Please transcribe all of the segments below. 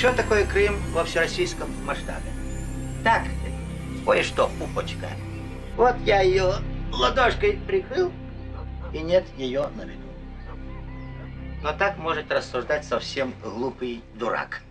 Что такое Крым во всероссийском масштабе? Так, кое-что, пупочка. Вот я ее ладошкой прикрыл, и нет ее на виду. Но так может рассуждать совсем глупый дурак.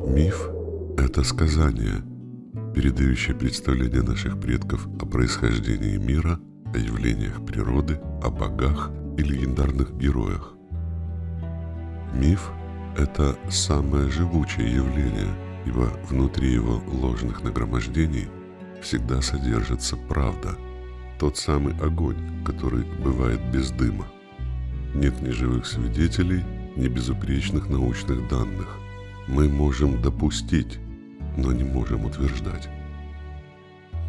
Миф – это сказание, передающее представление наших предков о происхождении мира, о явлениях природы, о богах и легендарных героях. Миф – это самое живучее явление, ибо внутри его ложных нагромождений всегда содержится правда, тот самый огонь, который бывает без дыма. Нет ни живых свидетелей, ни безупречных научных данных. Мы можем допустить, но не можем утверждать.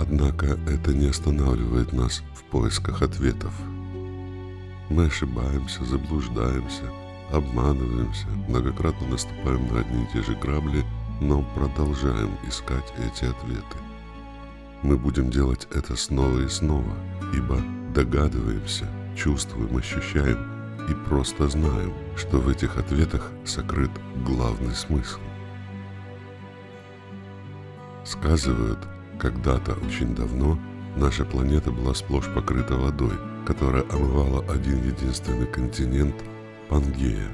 Однако это не останавливает нас в поисках ответов. Мы ошибаемся, заблуждаемся, обманываемся, многократно наступаем на одни и те же грабли, но продолжаем искать эти ответы. Мы будем делать это снова и снова, ибо догадываемся, чувствуем, ощущаем и просто знаем, что в этих ответах сокрыт главный смысл. Сказывают, когда-то очень давно наша планета была сплошь покрыта водой, которая омывала один единственный континент – Пангея.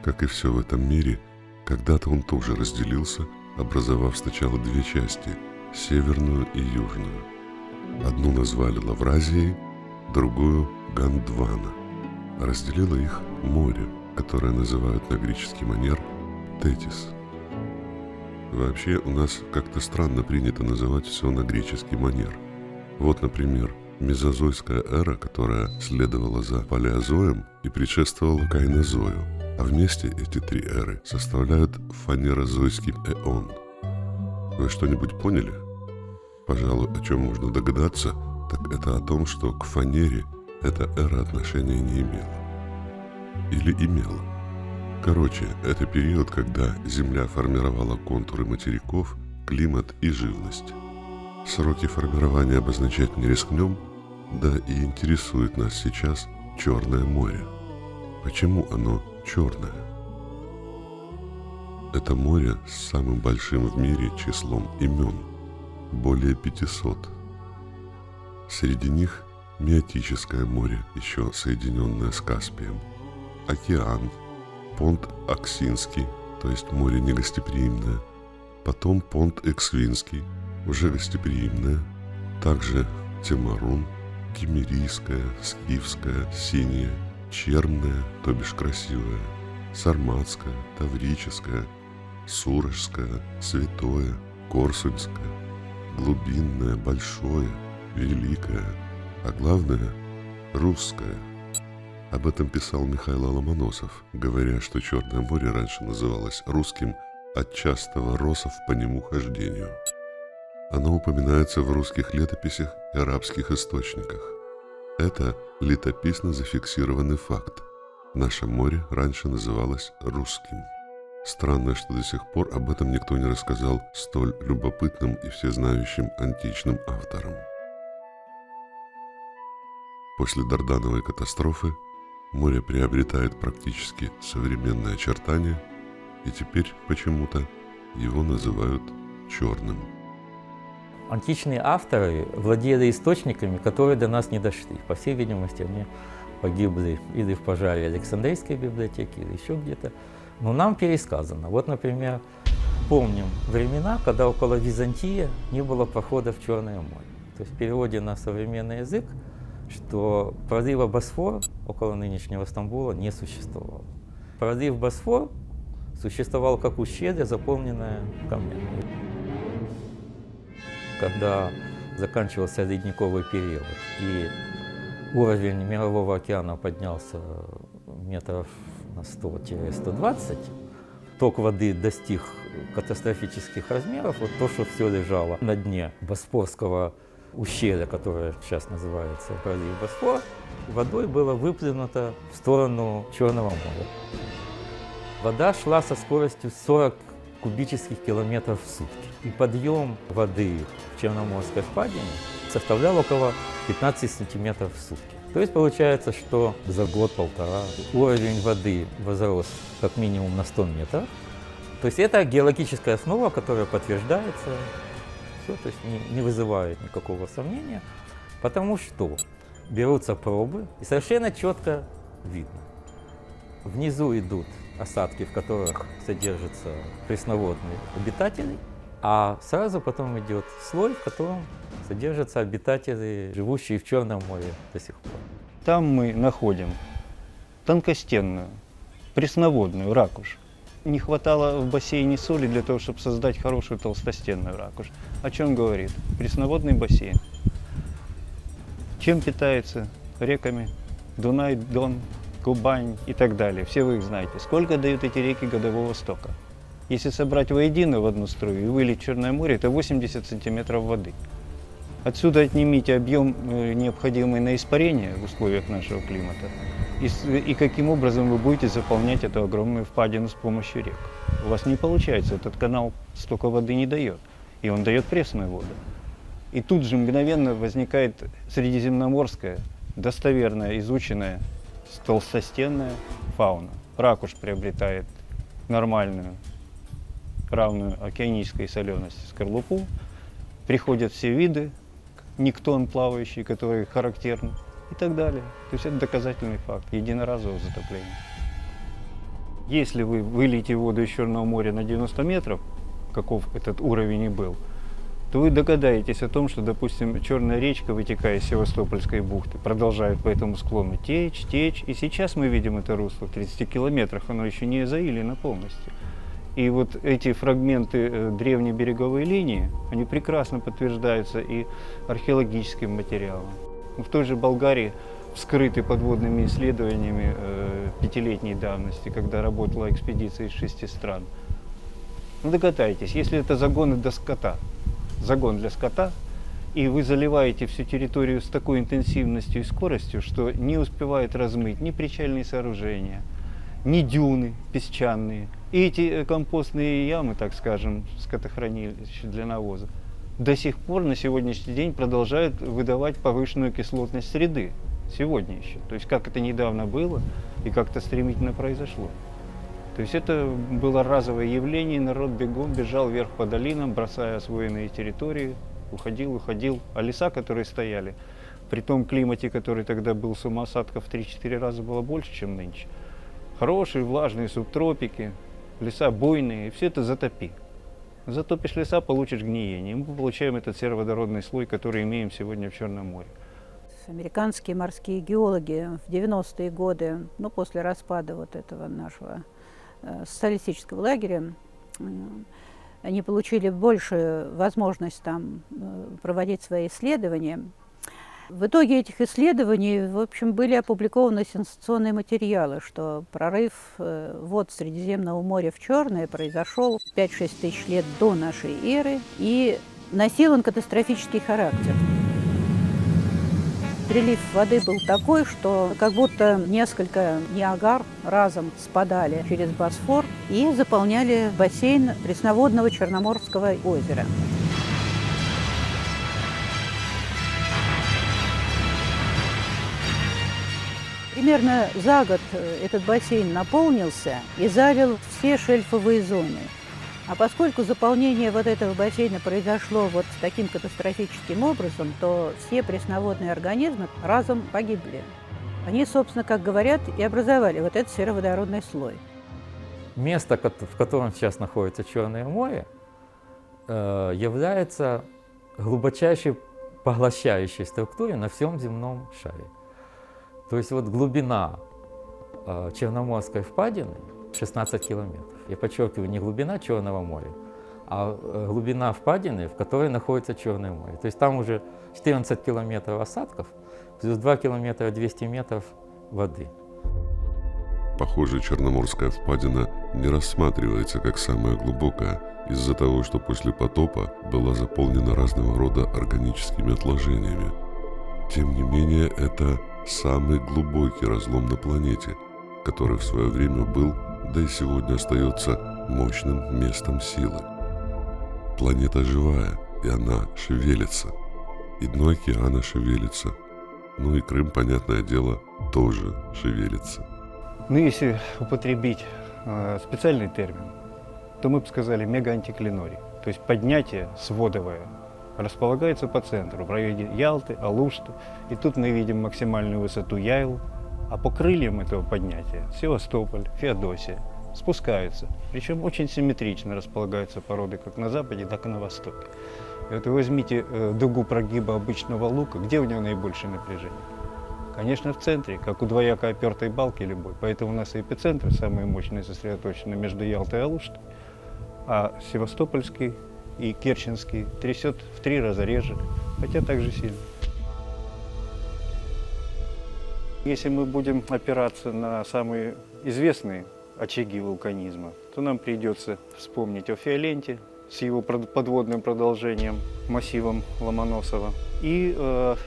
Как и все в этом мире, когда-то он тоже разделился, образовав сначала две части – северную и южную. Одну назвали Лавразией, другую – Гондвана. Разделило их море, которое называют на греческий манер Тетис. Вообще, у нас как-то странно принято называть все на греческий манер. Вот, например, мезозойская эра, которая следовала за палеозоем и предшествовала кайнозою, а вместе эти три эры составляют фанерозойский эон. Вы что-нибудь поняли? Пожалуй, о чем можно догадаться, так это о том, что к фанере эта эра отношения не имела. Или имела. Короче, это период, когда Земля формировала контуры материков, климат и живность. Сроки формирования обозначать не рискнем, да и интересует нас сейчас Черное море. Почему оно черное? Это море с самым большим в мире числом имен – более 500. Среди них Миотическое море, еще соединенное с Каспием, океан, понт Оксинский, то есть море негостеприимное, потом понт Эксвинский, уже гостеприимное, также Тимарун, Киммерийское, Скифское, Синее, Черное, то бишь красивое, Сарматское, Таврическое, Сурожское, Святое, Корсуньское, глубинное, большое, великое, а главное – русское. Об этом писал Михаил Ломоносов, говоря, что Черное море раньше называлось русским от частого росов по нему хождению. Оно упоминается в русских летописях и арабских источниках. Это летописно зафиксированный факт. Наше море раньше называлось русским. Странно, что до сих пор об этом никто не рассказал столь любопытным и всезнающим античным авторам. После Дардановой катастрофы море приобретает практически современные очертания, и теперь почему-то его называют черным. Античные авторы владели источниками, которые до нас не дошли. По всей видимости, они погибли или в пожаре Александрийской библиотеки, или еще где-то. Но нам пересказано. Вот, например, помним времена, когда около Византии не было прохода в Черное море. То есть в переводе на современный язык, что пролива Босфор около нынешнего Стамбула не существовало. Пролив Босфор существовал как ущелье, заполненное камнями. Когда заканчивался ледниковый период и уровень Мирового океана поднялся метров на 100-120, ток воды достиг катастрофических размеров. Вот то, что все лежало на дне Босфорского ущелья, которое сейчас называется пролив Босфор, водой было выплюнуто в сторону Черного моря. Вода шла со скоростью 40 кубических километров в сутки. И подъем воды в Черноморской впадине составлял около 15 сантиметров в сутки. То есть получается, что за год-полтора уровень воды возрос как минимум на 100 метров. То есть это геологическая основа, которая подтверждается, все, то есть не вызывает никакого сомнения, потому что берутся пробы и совершенно четко видно. Внизу идут осадки, в которых содержатся пресноводные обитатели, а сразу потом идет слой, в котором содержатся обитатели, живущие в Черном море до сих пор. Там мы находим тонкостенную, пресноводную ракушь. Не хватало в бассейне соли для того, чтобы создать хорошую толстостенную ракушь. О чем говорит? Пресноводный бассейн. Чем питается? Реками? Дунай, Дон, Кубань и так далее. Все вы их знаете. Сколько дают эти реки годового стока? Если собрать воедино в одну струю и вылить в Черное море, это 80 сантиметров воды. Отсюда отнимите объем, необходимый на испарение в условиях нашего климата, и каким образом вы будете заполнять эту огромную впадину с помощью рек. У вас не получается, этот канал столько воды не дает, и он дает пресную воду. И тут же мгновенно возникает средиземноморская, достоверная, изученная, толстостенная фауна. Ракушь приобретает нормальную, равную океанической солености скорлупу, приходят все виды, никтон плавающий, который характерен, и так далее. То есть это доказательный факт единоразового затопления. Если вы выльете воду из Черного моря на 90 метров, каков этот уровень и был, то вы догадаетесь о том, что, допустим, Черная речка, вытекая из Севастопольской бухты, продолжает по этому склону течь, и сейчас мы видим это русло в 30 километрах, оно еще не заилено полностью. И вот эти фрагменты древней береговой линии, они прекрасно подтверждаются и археологическим материалом. В той же Болгарии вскрыты подводными исследованиями пятилетней давности, когда работала экспедиция из 6 стран. Ну, догадайтесь, если это загоны для скота, загон для скота, и вы заливаете всю территорию с такой интенсивностью и скоростью, что не успевает размыть ни причальные сооружения, ни дюны песчаные, и эти компостные ямы, так скажем, скотохранилища для навоза, до сих пор на сегодняшний день продолжают выдавать повышенную кислотность среды. Сегодня еще. То есть как это недавно было и как-то стремительно произошло. То есть это было разовое явление, народ бегом бежал вверх по долинам, бросая освоенные территории, уходил, а леса, которые стояли, при том климате, который тогда был, сумма осадков в 3-4 раза было больше, чем нынче. Хорошие, влажные субтропики, леса буйные, и все это затопи. Затопишь леса, получишь гниение. Мы получаем этот сероводородный слой, который имеем сегодня в Черном море. Американские морские геологи в 90-е годы, ну, после распада вот этого нашего социалистического лагеря, они получили большую возможность там проводить свои исследования. В итоге этих исследований, в общем, были опубликованы сенсационные материалы, что прорыв вод Средиземного моря в Черное произошел 5-6 тысяч лет до нашей эры, и носил он катастрофический характер. Прилив воды был такой, что как будто несколько Ниагар разом спадали через Босфор и заполняли бассейн пресноводного Черноморского озера. Примерно за год этот бассейн наполнился и залил все шельфовые зоны. А поскольку заполнение вот этого бассейна произошло вот таким катастрофическим образом, то все пресноводные организмы разом погибли. Они, собственно, как говорят, и образовали вот этот сероводородный слой. Место, в котором сейчас находится Черное море, является глубочайшей поглощающей структурой на всем земном шаре. То есть вот глубина Черноморской впадины 16 километров. Я подчеркиваю, не глубина Черного моря, а глубина впадины, в которой находится Черное море. То есть там уже 14 километров осадков, плюс 2 километра 200 метров воды. Похоже, Черноморская впадина не рассматривается как самая глубокая из-за того, что после потопа была заполнена разного рода органическими отложениями. Тем не менее, это самый глубокий разлом на планете, который в свое время был, да и сегодня остается мощным местом силы. Планета живая, и она шевелится. И дно океана шевелится. Ну и Крым, понятное дело, тоже шевелится. Ну, если употребить специальный термин, то мы бы сказали мегаантиклинорий. То есть поднятие сводовое располагается по центру, в районе Ялты, Алушты. И тут мы видим максимальную высоту Яйл, а по крыльям этого поднятия Севастополь, Феодосия спускаются. Причем очень симметрично располагаются породы как на западе, так и на востоке. И вот вы возьмите дугу прогиба обычного лука, где у него наибольшее напряжение? Конечно, в центре, как у двояко опертой балки любой. Поэтому у нас и эпицентры самые мощные сосредоточены между Ялтой и Алуштой, а Севастопольский и Керченский трясет в 3 раза реже, хотя также сильно. Если мы будем опираться на самые известные очаги вулканизма, то нам придется вспомнить о Фиоленте с его подводным продолжением, массивом Ломоносова, и,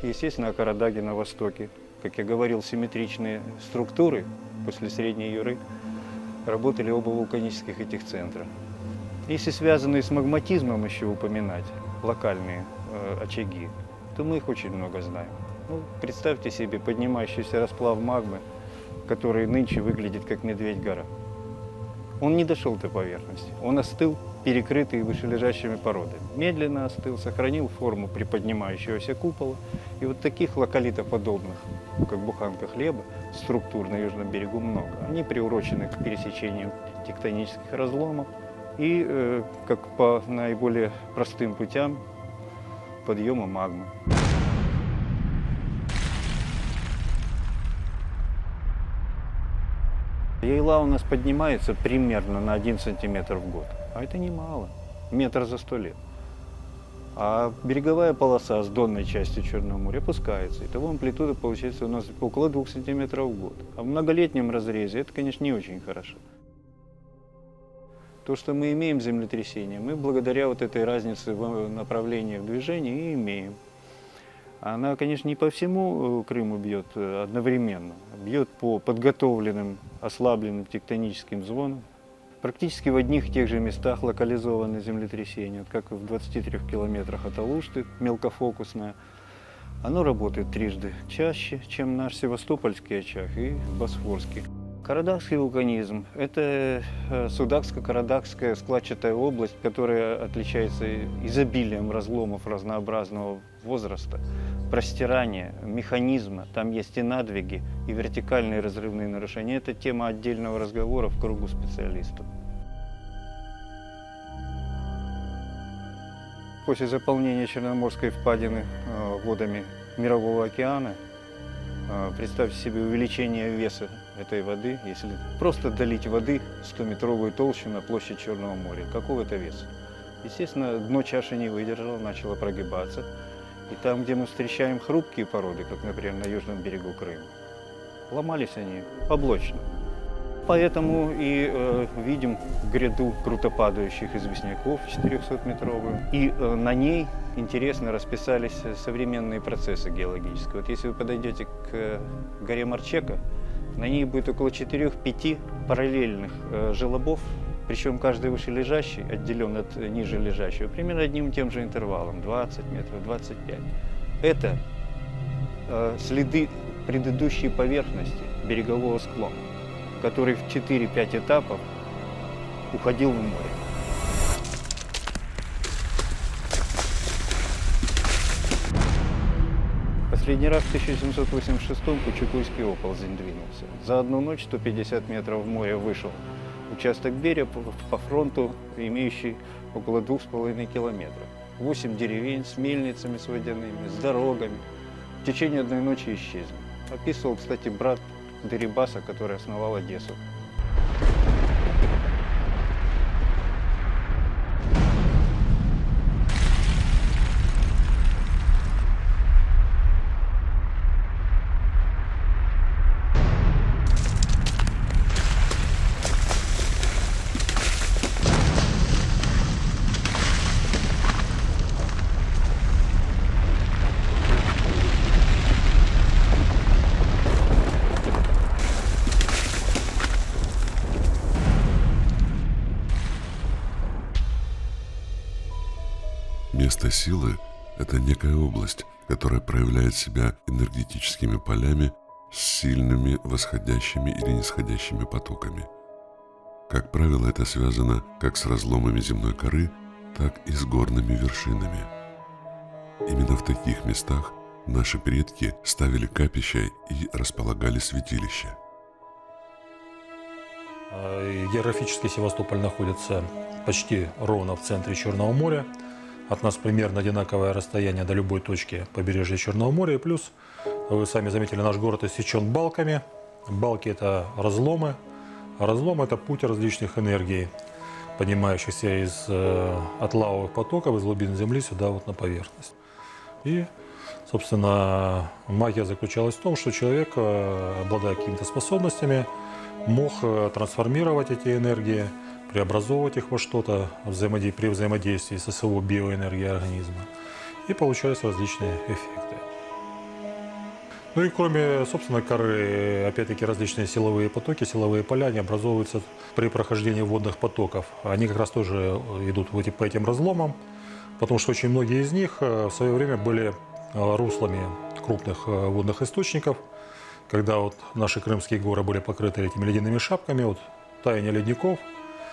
естественно, о Карадаге на востоке. Как я говорил, симметричные структуры после Средней Юры работали оба вулканических этих центра. Если связанные с магматизмом еще упоминать, локальные очаги, то мы их очень много знаем. Ну, представьте себе поднимающийся расплав магмы, который нынче выглядит как Медведь-гора. Он не дошел до поверхности, он остыл, перекрытый вышележащими породами. Медленно остыл, сохранил форму приподнимающегося купола. И вот таких локалитоподобных, как буханка хлеба, структур на южном берегу много. Они приурочены к пересечению тектонических разломов и, как по наиболее простым путям, подъема магмы. Яйла у нас поднимается примерно на 1 сантиметр в год. А это немало. Метр за 100 лет. А береговая полоса с донной части Черного моря опускается. Итого амплитуда получается у нас около 2 сантиметров в год. А в многолетнем разрезе это, конечно, не очень хорошо. То, что мы имеем землетрясение, мы благодаря вот этой разнице в направлениях движения и имеем. Она, конечно, не по всему Крыму бьет одновременно. Бьет по подготовленным, ослабленным тектоническим зонам. Практически в одних и тех же местах локализованы землетрясения, как и в 23 километрах от Алушты, мелкофокусное. Оно работает трижды чаще, чем наш севастопольский очаг и босфорский. Карадагский вулканизм – это Судакско-Карадагская складчатая область, которая отличается изобилием разломов разнообразного возраста, простирания, механизма. Там есть и надвиги, и вертикальные разрывные нарушения. Это тема отдельного разговора в кругу специалистов. После заполнения Черноморской впадины водами Мирового океана, представьте себе увеличение веса этой воды, если просто долить воды 100-метровую толщу на площадь Черного моря. Какого это веса? Естественно, дно чаши не выдержало, начало прогибаться. И там, где мы встречаем хрупкие породы, как, например, на южном берегу Крыма, ломались они поблочно. Поэтому и видим гряду круто падающих известняков 400-метровую. И на ней интересно расписались современные процессы геологические. Вот если вы подойдете к горе Марчека, на ней будет около 4-5 параллельных желобов, причем каждый вышележащий отделен от ниже лежащего примерно одним и тем же интервалом, 20 метров, 25. Это следы предыдущей поверхности берегового склона, который в 4-5 этапов уходил в море. Последний раз в 1786-м Кучукуйский оползень двинулся. За одну ночь 150 метров в море вышел участок берега по фронту, имеющий около 2,5 километров. 8 деревень с мельницами с водяными, с дорогами. В течение одной ночи исчезли. Описывал, кстати, брат Дерибаса, который основал Одессу. Место силы – это некая область, которая проявляет себя энергетическими полями с сильными восходящими или нисходящими потоками. Как правило, это связано как с разломами земной коры, так и с горными вершинами. Именно в таких местах наши предки ставили капища и располагали святилища. Географически Севастополь находится почти ровно в центре Черного моря. От нас примерно одинаковое расстояние до любой точки побережья Черного моря. И плюс, вы сами заметили, наш город иссечен балками. Балки – это разломы. А разлом – это путь различных энергий, поднимающихся от лавовых потоков, из глубин земли сюда вот на поверхность. И, собственно, магия заключалась в том, что человек, обладая какими-то способностями, мог трансформировать эти энергии, преобразовывать их во что-то при взаимодействии со своей биоэнергией организма. И получались различные эффекты. Ну и кроме, собственно, коры, опять-таки различные силовые потоки, силовые поля, они образовываются при прохождении водных потоков. Они как раз тоже идут по этим разломам, потому что очень многие из них в свое время были руслами крупных водных источников. Когда вот наши крымские горы были покрыты этими ледяными шапками, вот таяние ледников,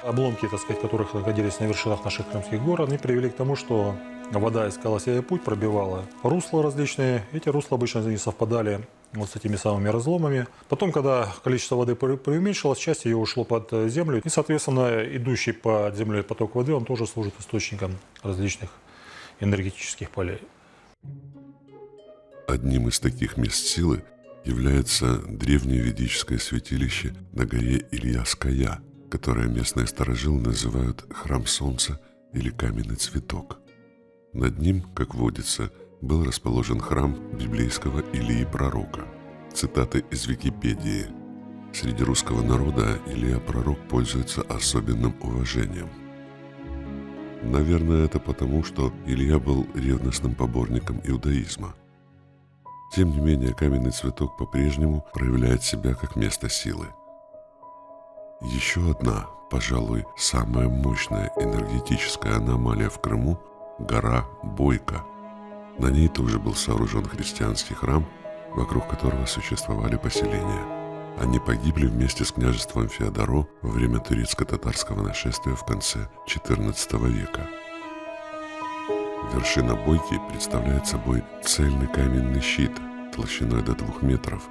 обломки, так сказать, которых находились на вершинах наших крымских гор, они привели к тому, что вода искала себе путь, пробивала русла различные. Эти русла обычно не совпадали вот с этими самыми разломами. Потом, когда количество воды преуменьшилось, часть ее ушло под землю. И, соответственно, идущий под землей поток воды, он тоже служит источником различных энергетических полей. Одним из таких мест силы является древнее ведическое святилище на горе Ильяская, которое местные старожилы называют «Храм Солнца» или «Каменный цветок». Над ним, как водится, был расположен храм библейского Илии Пророка. Цитаты из Википедии. Среди русского народа Илия Пророк пользуется особенным уважением. Наверное, это потому, что Илья был ревностным поборником иудаизма. Тем не менее, каменный цветок по-прежнему проявляет себя как место силы. Еще одна, пожалуй, самая мощная энергетическая аномалия в Крыму – гора Бойко. На ней тоже был сооружен христианский храм, вокруг которого существовали поселения. Они погибли вместе с княжеством Феодоро во время турецко-татарского нашествия в конце XIV века. Вершина Бойки представляет собой цельный каменный щит толщиной до 2 метров,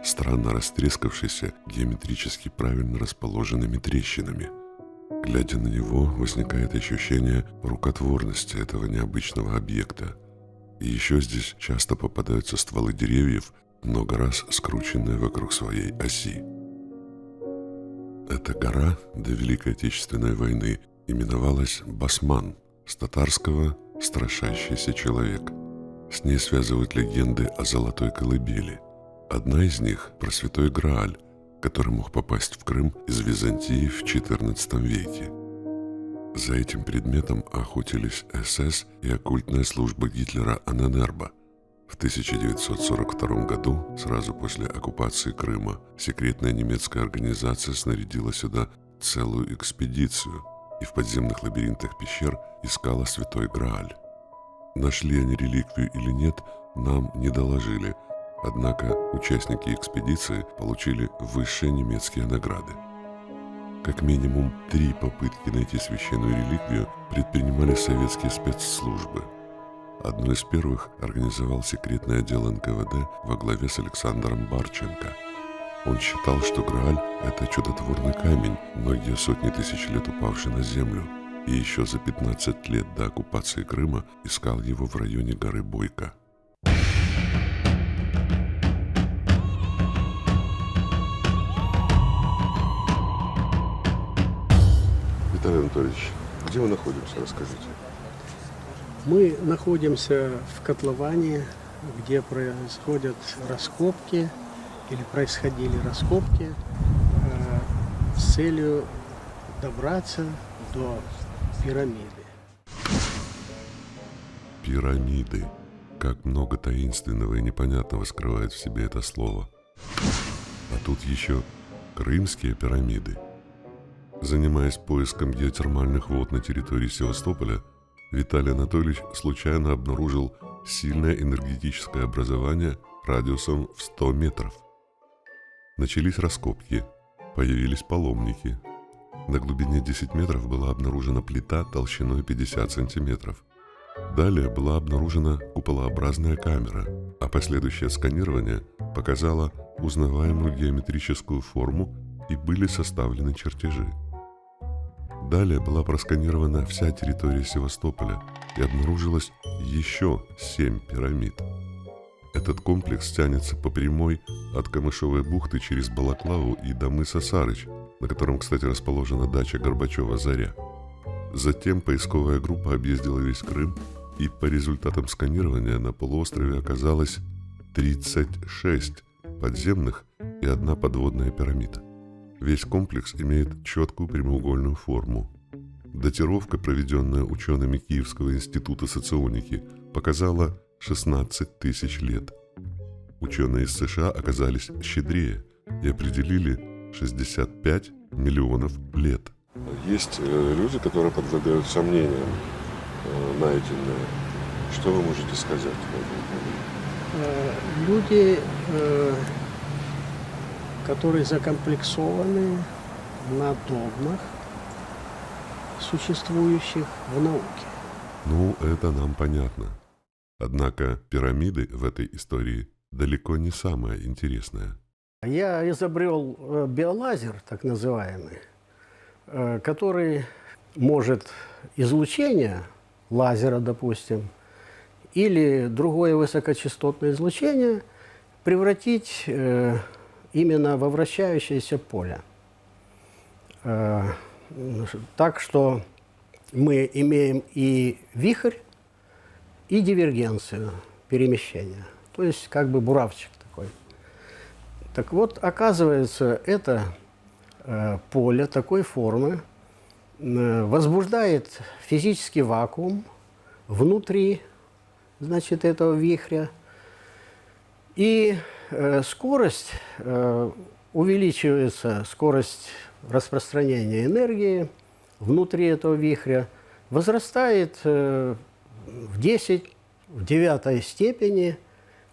странно растрескавшийся геометрически правильно расположенными трещинами. Глядя на него, возникает ощущение рукотворности этого необычного объекта. И еще здесь часто попадаются стволы деревьев, много раз скрученные вокруг своей оси. Эта гора до Великой Отечественной войны именовалась Басман, с татарского «страшащийся человек». С ней связывают легенды о золотой колыбели. Одна из них про святой Грааль, который мог попасть в Крым из Византии в XIV веке. За этим предметом охотились СС и оккультная служба Гитлера Аненербе. В 1942 году, сразу после оккупации Крыма, секретная немецкая организация снарядила сюда целую экспедицию и в подземных лабиринтах пещер искала святой Грааль. Нашли они реликвию или нет, нам не доложили, однако участники экспедиции получили высшие немецкие награды. Как минимум 3 попытки найти священную реликвию предпринимали советские спецслужбы. Одну из первых организовал секретный отдел НКВД во главе с Александром Барченко. Он считал, что Грааль – это чудотворный камень, многие сотни тысяч лет упавший на землю, и еще за 15 лет до оккупации Крыма искал его в районе горы Бойко. Виталий Анатольевич, где мы находимся, расскажите. Мы находимся в котловане, где происходят раскопки или происходили раскопки с целью добраться до пирамиды. Пирамиды. Как много таинственного и непонятного скрывает в себе это слово. А тут еще крымские пирамиды. Занимаясь поиском геотермальных вод на территории Севастополя, Виталий Анатольевич случайно обнаружил сильное энергетическое образование радиусом в 100 метров. Начались раскопки, появились паломники. На глубине 10 метров была обнаружена плита толщиной 50 сантиметров. Далее была обнаружена куполообразная камера, а последующее сканирование показало узнаваемую геометрическую форму и были составлены чертежи. Далее была просканирована вся территория Севастополя и обнаружилось еще 7 пирамид. Этот комплекс тянется по прямой от Камышовой бухты через Балаклаву и до мыса Сарыч, на котором, кстати, расположена дача Горбачева «Заря». Затем поисковая группа объездила весь Крым, и по результатам сканирования на полуострове оказалось 36 подземных и 1 подводная пирамида. Весь комплекс имеет четкую прямоугольную форму. Датировка, проведенная учеными Киевского института соционики, показала 16 тысяч лет. Ученые из США оказались щедрее и определили 65 миллионов лет. Есть люди, которые подвергают сомнениям найденное. Что вы можете сказать по этому поводу? Люди, которые закомплексованы на догмах, существующих в науке. Ну, это нам понятно. Однако пирамиды в этой истории далеко не самое интересное. Я изобрел биолазер, так называемый, который может излучение лазера, допустим, или другое высокочастотное излучение превратить именно во вращающееся поле. Так что мы имеем и вихрь, и дивергенцию перемещения. То есть как бы буравчик такой. Так вот, оказывается, это поле такой формы возбуждает физический вакуум внутри, значит, этого вихря. И скорость увеличивается, скорость распространения энергии внутри этого вихря возрастает в 10 в 9 степени,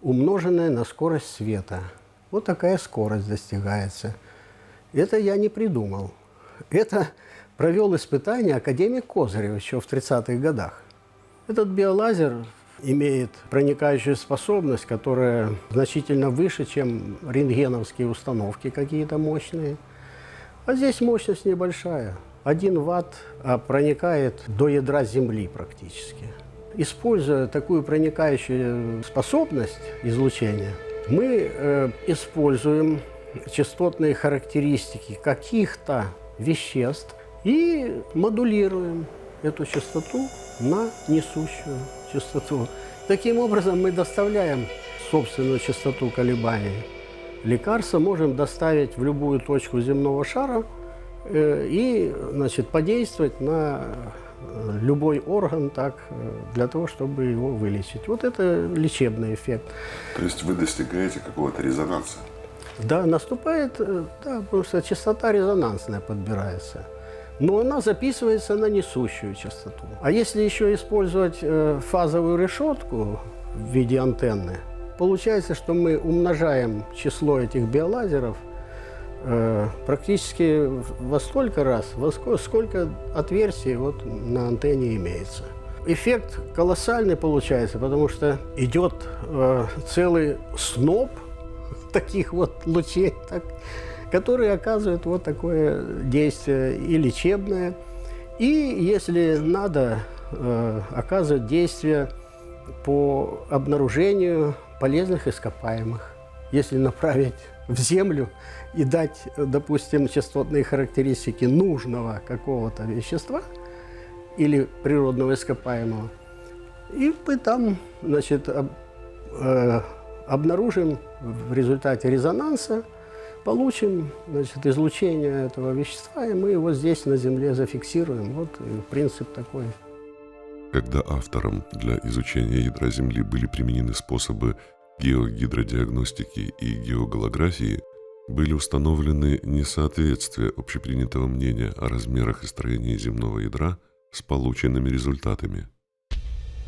умноженная на скорость света. Вот такая скорость достигается. Это я не придумал. Это провел испытание академик Козырев еще в 30-х годах. Этот биолазер имеет проникающую способность, которая значительно выше, чем рентгеновские установки какие-то мощные. А здесь мощность небольшая. 1 ватт, а проникает до ядра Земли практически. Используя такую проникающую способность излучения, мы используем частотные характеристики каких-то веществ и модулируем эту частоту на несущую частоту. Таким образом, мы доставляем собственную частоту колебаний лекарства, можем доставить в любую точку земного шара и, значит, подействовать на любой орган так, для того, чтобы его вылечить. Вот это лечебный эффект. То есть вы достигаете какого-то резонанса? Да, наступает, да, потому что частота резонансная подбирается. Но она записывается на несущую частоту. А если еще использовать фазовую решетку в виде антенны, получается, что мы умножаем число этих биолазеров практически во столько раз, сколько отверстий вот на антенне имеется. Эффект колоссальный получается, потому что идет целый сноп таких вот лучей, которые оказывают вот такое действие и лечебное, и, если надо, оказывают действие по обнаружению полезных ископаемых. Если направить в землю и дать, допустим, частотные характеристики нужного какого-то вещества или природного ископаемого, и мы там, значит, обнаружим в результате резонанса, получим, значит, излучение этого вещества, и мы его здесь на Земле зафиксируем. Вот принцип такой. Когда авторам для изучения ядра Земли были применены способы геогидродиагностики и геоголографии, были установлены несоответствия общепринятого мнения о размерах и строении земного ядра с полученными результатами.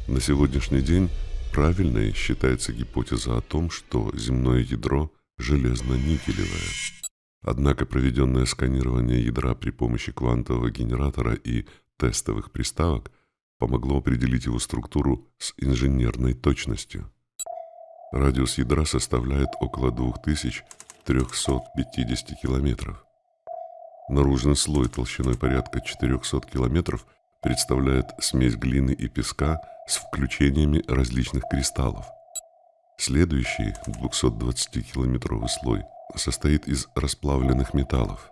На сегодняшний день правильной считается гипотеза о том, что земное ядро железно-никелевое. Однако проведенное сканирование ядра при помощи квантового генератора и тестовых приставок помогло определить его структуру с инженерной точностью. Радиус ядра составляет около 2350 километров. Наружный слой толщиной порядка 400 километров представляет смесь глины и песка с включениями различных кристаллов. Следующий 220-километровый слой состоит из расплавленных металлов.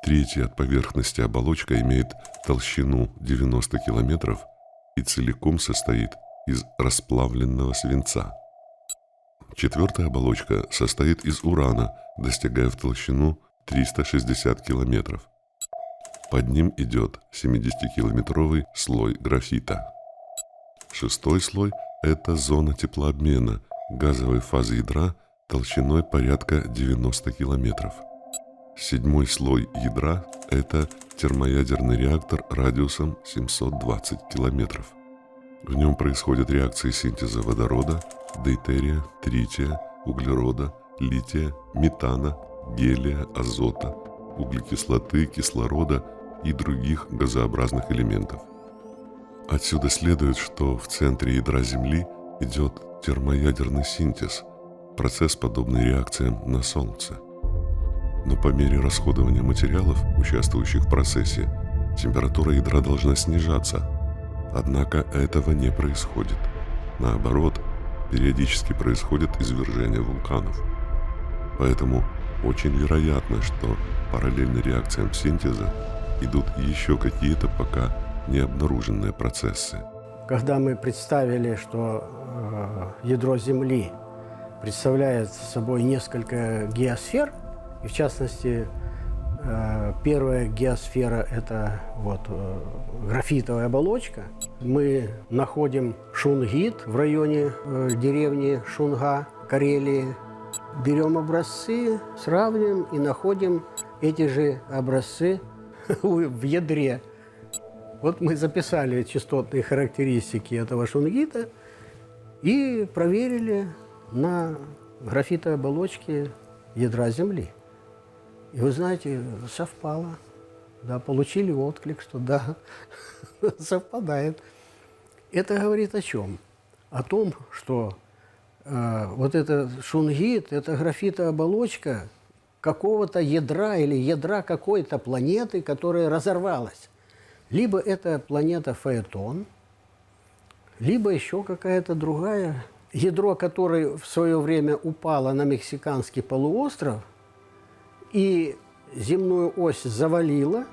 Третья от поверхности оболочка имеет толщину 90 километров и целиком состоит из расплавленного свинца. Четвертая оболочка состоит из урана, достигая в толщину 360 километров. Под ним идет 70-километровый слой графита. Шестой слой – это зона теплообмена газовой фазы ядра толщиной порядка 90 километров. Седьмой слой ядра – это термоядерный реактор радиусом 720 километров. В нем происходят реакции синтеза водорода, дейтерия, трития, углерода, лития, метана, гелия, азота, углекислоты, кислорода и других газообразных элементов. Отсюда следует, что в центре ядра Земли идет термоядерный синтез, процесс, подобный реакциям на Солнце. Но по мере расходования материалов, участвующих в процессе, температура ядра должна снижаться. Однако этого не происходит. Наоборот, периодически происходит извержение вулканов. Поэтому очень вероятно, что параллельно реакциям синтеза идут еще какие-то пока не обнаруженные процессы. Когда мы представили, что ядро Земли представляет собой несколько геосфер, и в частности, первая геосфера – это вот графитовая оболочка. Мы находим шунгит в районе деревни Шунга, Карелии. Берем образцы, сравниваем и находим эти же образцы в ядре. Вот мы записали частотные характеристики этого шунгита и проверили на графитовой оболочке ядра Земли. И вы знаете, совпало. Да, получили отклик, что да, совпадает. Это говорит о чем? О том, что вот этот шунгит, это графитовая оболочка какого-то ядра или ядра какой-то планеты, которая разорвалась. Либо это планета Фаэтон, либо еще какая-то другая. Ядро, которое в свое время упало на Мексиканский полуостров и земную ось завалило,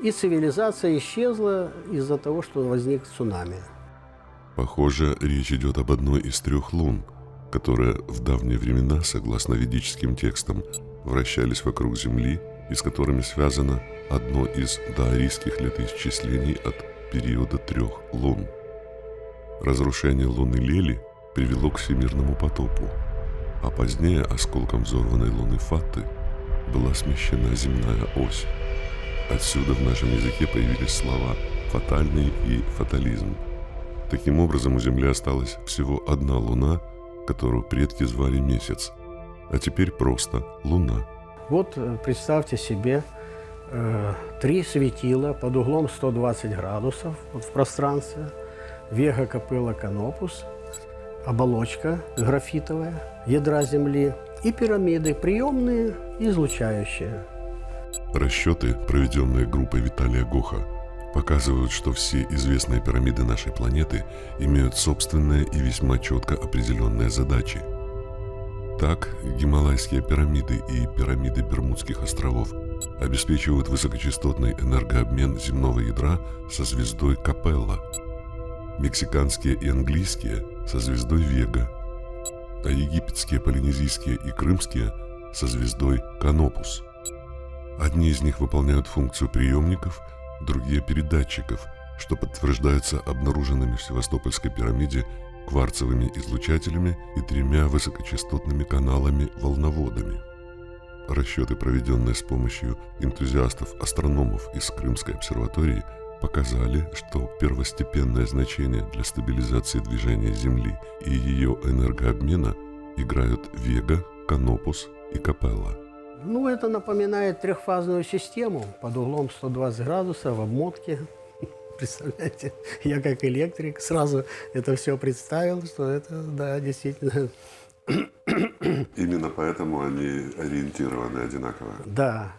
и цивилизация исчезла из-за того, что возник цунами. Похоже, речь идет об одной из 3 лун, которые в давние времена, согласно ведическим текстам, вращались вокруг Земли и с которыми связано одно из даорийских летоисчислений от периода 3 лун. Разрушение луны Лели привело к всемирному потопу, а позднее осколком взорванной луны Фатты была смещена земная ось. Отсюда в нашем языке появились слова «фатальный» и «фатализм». Таким образом, у Земли осталась всего одна луна, которую предки звали Месяц, а теперь просто Луна. Вот представьте себе 3 светила под углом 120 градусов вот в пространстве, Вега, Капелла, Канопус, оболочка графитовая ядра Земли и пирамиды приемные и излучающие. Расчеты, проведенные группой Виталия Гоха, показывают, что все известные пирамиды нашей планеты имеют собственные и весьма четко определенные задачи. Так, Гималайские пирамиды и пирамиды Бермудских островов обеспечивают высокочастотный энергообмен земного ядра со звездой Капелла, мексиканские и английские со звездой Вега, а египетские, полинезийские и крымские со звездой Канопус. Одни из них выполняют функцию приемников, другие – передатчиков, что подтверждается обнаруженными в Севастопольской пирамиде кварцевыми излучателями и 3 высокочастотными каналами-волноводами. Расчеты, проведенные с помощью энтузиастов-астрономов из Крымской обсерватории, показали, что первостепенное значение для стабилизации движения Земли и ее энергообмена играют Вега, Канопус и Капелла. Ну, это напоминает трехфазную систему под углом 120 градусов в обмотке. Представляете, я как электрик сразу это все представил, что это, да, действительно. Именно поэтому они ориентированы одинаково. Да.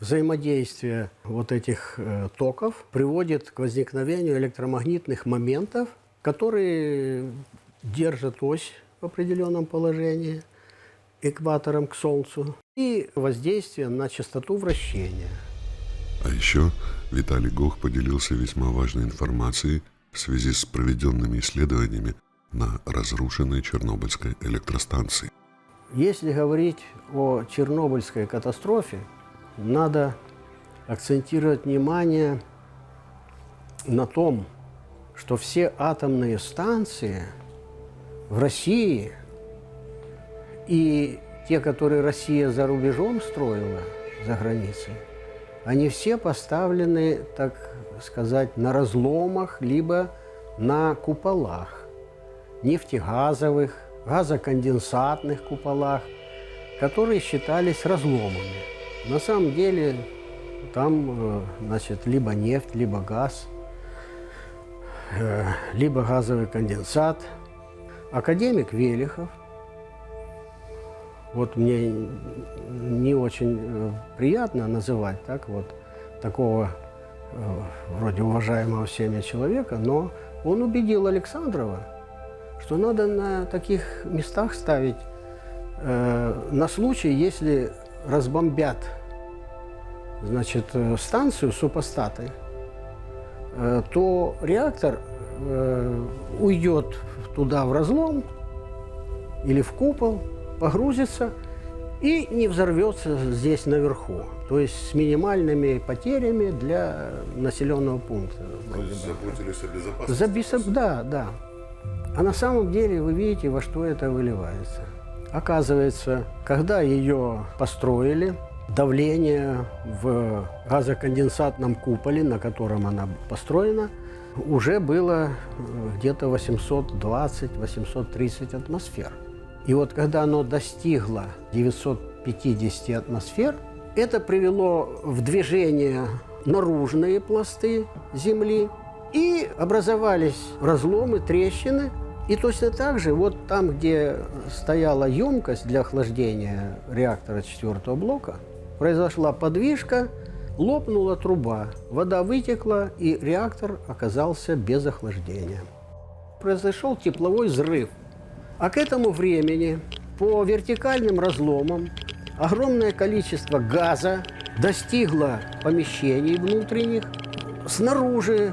Взаимодействие вот этих токов приводит к возникновению электромагнитных моментов, которые держат ось в определенном положении экватором к Солнцу и воздействие на частоту вращения. А еще Виталий Гох поделился весьма важной информацией в связи с проведенными исследованиями на разрушенной Чернобыльской электростанции. Если говорить о Чернобыльской катастрофе, надо акцентировать внимание на том, что все атомные станции в России и те, которые Россия за рубежом строила, за границей, они все поставлены, так сказать, на разломах, либо на куполах, нефтегазовых, газоконденсатных куполах, которые считались разломами. На самом деле там, значит, либо нефть, либо газ, либо газовый конденсат. Академик Велихов, вот мне не очень приятно называть так вот такого вроде уважаемого всеми человека, но он убедил Александрова, что надо на таких местах ставить на случай, если разбомбят, значит, станцию супостаты, то реактор уйдет туда в разлом или в купол, погрузится и не взорвется здесь наверху. То есть с минимальными потерями для населенного пункта. Заботились о безопасности? Да, да. А на самом деле вы видите, во что это выливается. Оказывается, когда ее построили, давление в газоконденсатном куполе, на котором она построена, уже было где-то 820-830 атмосфер. И вот когда оно достигло 950 атмосфер, это привело в движение наружные пласты Земли, и образовались разломы, трещины. И точно так же, вот там, где стояла емкость для охлаждения реактора 4-го блока, произошла подвижка, лопнула труба, вода вытекла, и реактор оказался без охлаждения. Произошел тепловой взрыв. А к этому времени по вертикальным разломам огромное количество газа достигла помещений внутренних, снаружи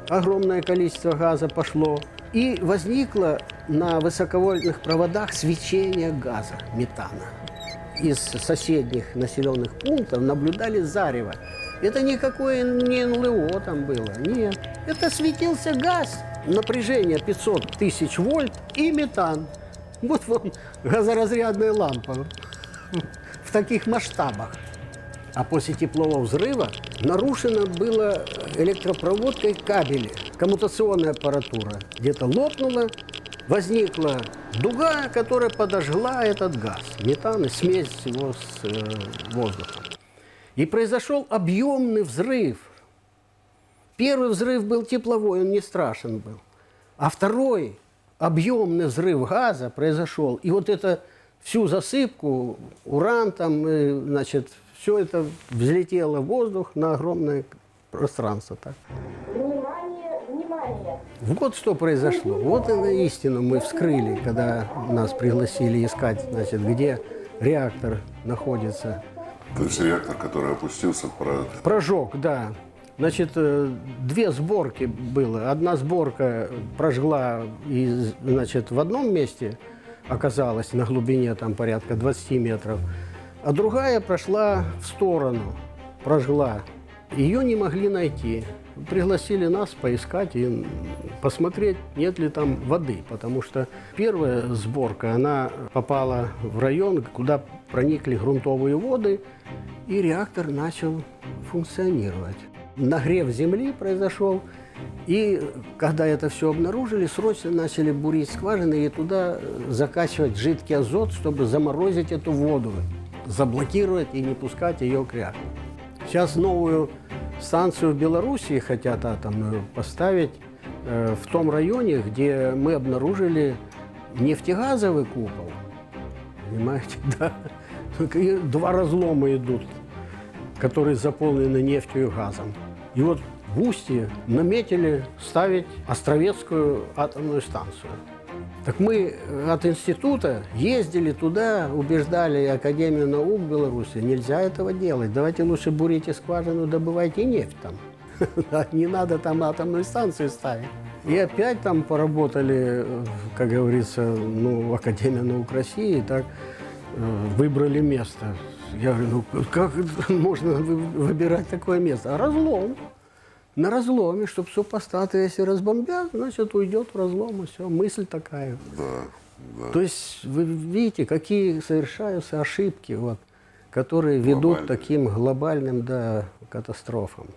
огромное количество газа пошло, и возникло на высоковольтных проводах свечение газа, метана. Из соседних населенных пунктов наблюдали зарево. Это никакое не НЛО там было, нет. Это светился газ, напряжение 500 тысяч вольт и метан. Вот вам газоразрядная лампа в таких масштабах. А после теплового взрыва нарушена была электропроводка и кабели, коммутационная аппаратура. Где-то лопнула, возникла дуга, которая подожгла этот газ, метан и смесь его с воздухом. И произошел объемный взрыв. Первый взрыв был тепловой, он не страшен был. А второй объемный взрыв газа произошел. И вот это всю засыпку, уран там, значит, все это взлетело в воздух на огромное пространство. Так. Внимание, внимание! Вот что произошло. Вот и истину мы вскрыли, когда нас пригласили искать, значит, где реактор находится. То есть реактор, который опустился, Прожег, да. Значит, две сборки было. Одна сборка прожгла, и, значит, в одном месте оказалась на глубине там порядка 20 метров, а другая прошла в сторону, прожгла. Ее не могли найти. Пригласили нас поискать и посмотреть, нет ли там воды, потому что первая сборка, она попала в район, куда проникли грунтовые воды, и реактор начал функционировать. Нагрев земли произошел, и когда это все обнаружили, срочно начали бурить скважины и туда закачивать жидкий азот, чтобы заморозить эту воду, заблокировать и не пускать ее к реактору. Сейчас новую станцию в Белоруссии хотят атомную поставить в том районе, где мы обнаружили нефтегазовый купол. Понимаете, да. И два разлома идут, которые заполнены нефтью и газом. И вот в Устье наметили ставить Островецкую атомную станцию. Так мы от института ездили туда, убеждали Академию наук Беларуси, нельзя этого делать. Давайте лучше бурите скважину, добывайте нефть там. Не надо там атомную станцию ставить. И опять там поработали, как говорится, ну, Академия наук России, так выбрали место. Я говорю, ну как можно выбирать такое место? А разлом. На разломе, чтобы супостаты, если разбомбят, значит, уйдет в разлом, и все. Мысль такая. Да. То есть вы видите, какие совершаются ошибки, вот, которые ведут к таким глобальным, да, катастрофам.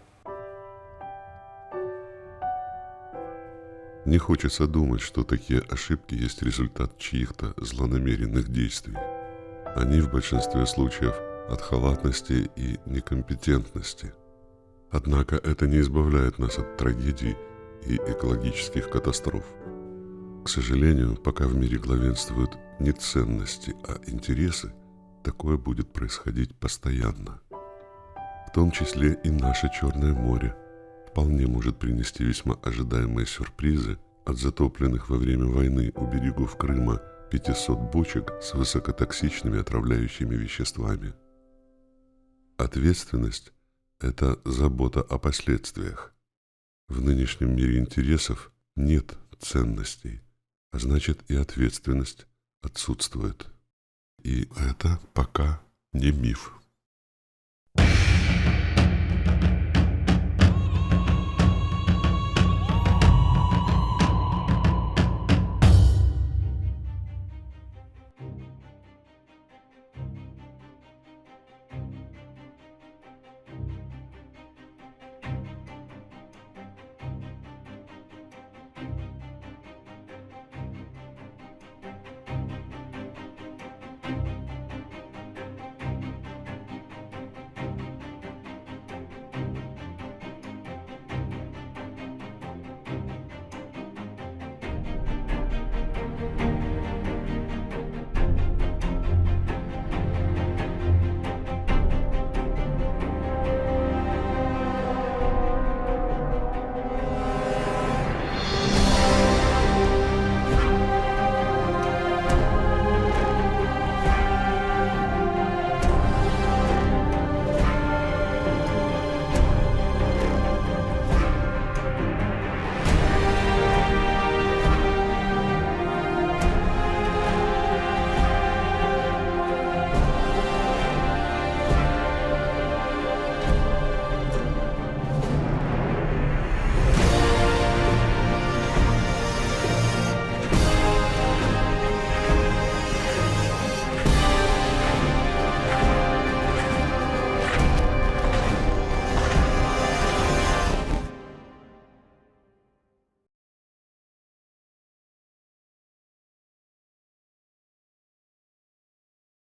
Не хочется думать, что такие ошибки есть результат чьих-то злонамеренных действий. Они в большинстве случаев от халатности и некомпетентности. Однако это не избавляет нас от трагедий и экологических катастроф. К сожалению, пока в мире главенствуют не ценности, а интересы, такое будет происходить постоянно. В том числе и наше Черное море вполне может принести весьма ожидаемые сюрпризы от затопленных во время войны у берегов Крыма 500 бочек с высокотоксичными отравляющими веществами. Ответственность – это забота о последствиях. В нынешнем мире интересов нет ценностей, а значит и ответственность отсутствует. И это пока не миф.